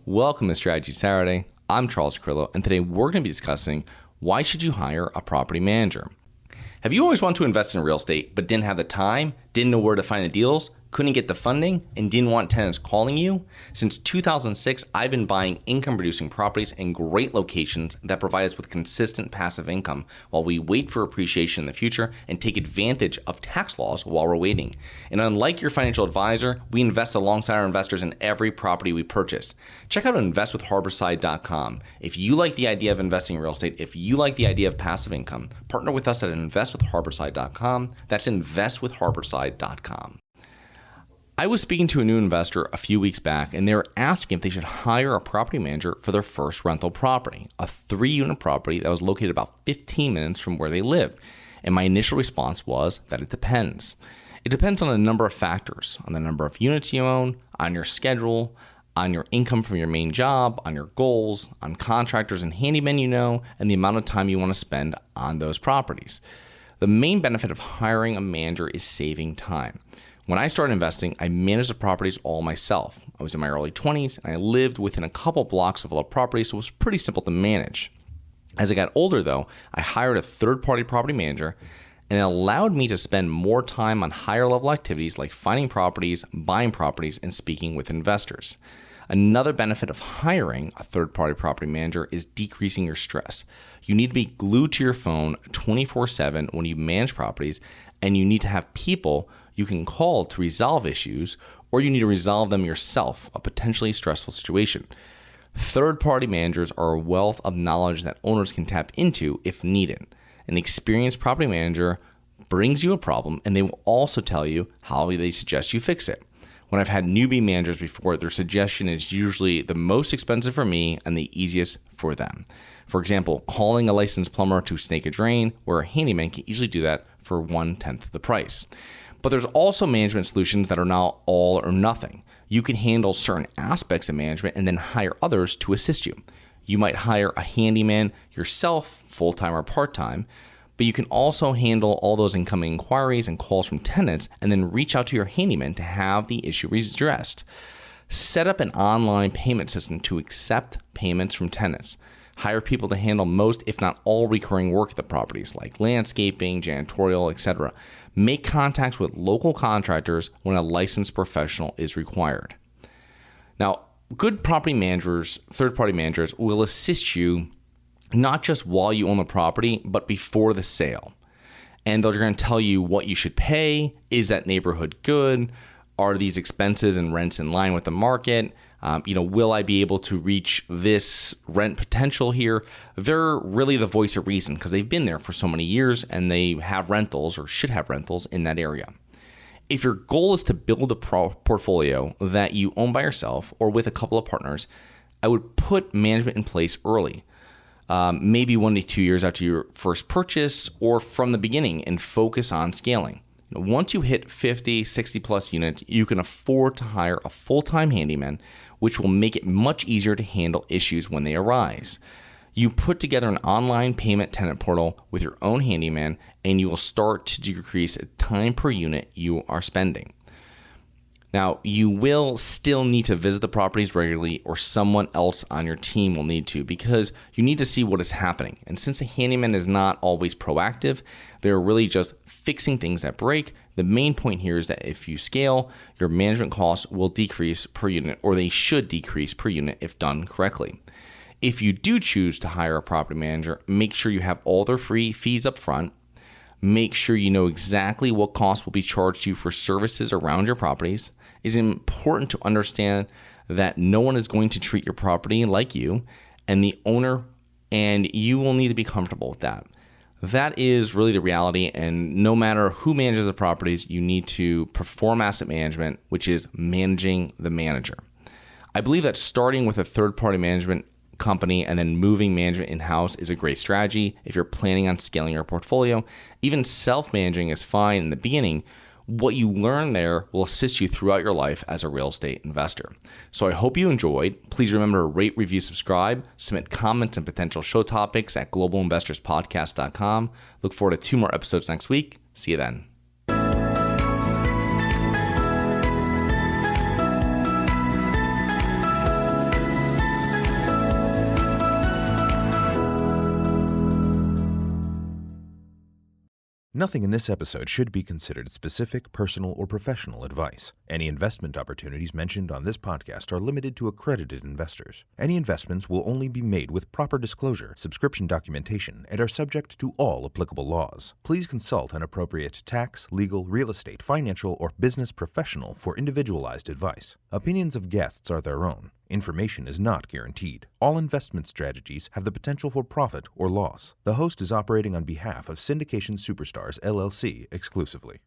Welcome to Strategy Saturday. I'm Charles Carillo, and today we're going to be discussing why should you hire a property manager. Have you always wanted to invest in real estate but didn't have the time, didn't know where to find the deals, couldn't get the funding, and didn't want tenants calling you? Since 2006, I've been buying income-producing properties in great locations that provide us with consistent passive income while we wait for appreciation in the future and take advantage of tax laws while we're waiting. And unlike your financial advisor, we invest alongside our investors in every property we purchase. Check out investwithharborside.com. If you like the idea of investing in real estate, if you like the idea of passive income, partner with us at investwithharborside.com. That's investwithharborside.com. I was speaking to a new investor a few weeks back, and they were asking if they should hire a property manager for their first rental property, a 3-unit property that was located about 15 minutes from where they lived. And my initial response was that it depends. It depends on a number of factors, on the number of units you own, on your schedule, on your income from your main job, on your goals, on contractors and handymen you know, and the amount of time you want to spend on those properties. The main benefit of hiring a manager is saving time. When I started investing, I managed the properties all myself. I was in my early 20s, and I lived within a couple blocks of all the properties, so it was pretty simple to manage. As I got older, though, I hired a third-party property manager, and it allowed me to spend more time on higher-level activities like finding properties, buying properties, and speaking with investors. Another benefit of hiring a third-party property manager is decreasing your stress. You need to be glued to your phone 24/7 when you manage properties, and you need to have people you can call to resolve issues, or you need to resolve them yourself, a potentially stressful situation. Third-party managers are a wealth of knowledge that owners can tap into if needed. An experienced property manager brings you a problem, and they will also tell you how they suggest you fix it. When I've had newbie managers before, their suggestion is usually the most expensive for me and the easiest for them. For example, calling a licensed plumber to snake a drain, where a handyman can easily do that for 1/10 of the price. But there's also management solutions that are now all or nothing. You can handle certain aspects of management and then hire others to assist you. You might hire a handyman yourself, full-time or part-time, but you can also handle all those incoming inquiries and calls from tenants and then reach out to your handyman to have the issue addressed. Set up an online payment system to accept payments from tenants. Hire people to handle most, if not all, recurring work at the properties, like landscaping, janitorial, etc. Make contacts with local contractors when a licensed professional is required. Now, good property managers, third-party managers, will assist you not just while you own the property, but before the sale. And they're going to tell you what you should pay. Is that neighborhood good? Are these expenses and rents in line with the market? Will I be able to reach this rent potential here? They're really the voice of reason because they've been there for so many years and they have rentals or should have rentals in that area. If your goal is to build a portfolio that you own by yourself or with a couple of partners, I would put management in place early. Maybe 1 to 2 years after your first purchase or from the beginning, and focus on scaling. Once you hit 50, 60 plus units, you can afford to hire a full-time handyman, which will make it much easier to handle issues when they arise. You put together an online payment tenant portal with your own handyman, and you will start to decrease the time per unit you are spending. Now, you will still need to visit the properties regularly, or someone else on your team will need to, because you need to see what is happening. And since a handyman is not always proactive, they're really just fixing things that break. The main point here is that if you scale, your management costs will decrease per unit, or they should decrease per unit if done correctly. If you do choose to hire a property manager, make sure you have all their free fees up front. Make sure you know exactly what costs will be charged you for services around your properties. It's important to understand that no one is going to treat your property like you and the owner, and you will need to be comfortable with that. That is really the reality, and no matter who manages the properties, you need to perform asset management, which is managing the manager. I believe that starting with a third-party management company and then moving management in-house is a great strategy if you're planning on scaling your portfolio. Even self-managing is fine in the beginning. What you learn there will assist you throughout your life as a real estate investor. So I hope you enjoyed. Please remember to rate, review, subscribe, submit comments and potential show topics at globalinvestorspodcast.com. Look forward to 2 more episodes next week. See you then. Nothing in this episode should be considered specific, personal, or professional advice. Any investment opportunities mentioned on this podcast are limited to accredited investors. Any investments will only be made with proper disclosure, subscription documentation, and are subject to all applicable laws. Please consult an appropriate tax, legal, real estate, financial, or business professional for individualized advice. Opinions of guests are their own. Information is not guaranteed. All investment strategies have the potential for profit or loss. The host is operating on behalf of Syndication Superstars LLC exclusively.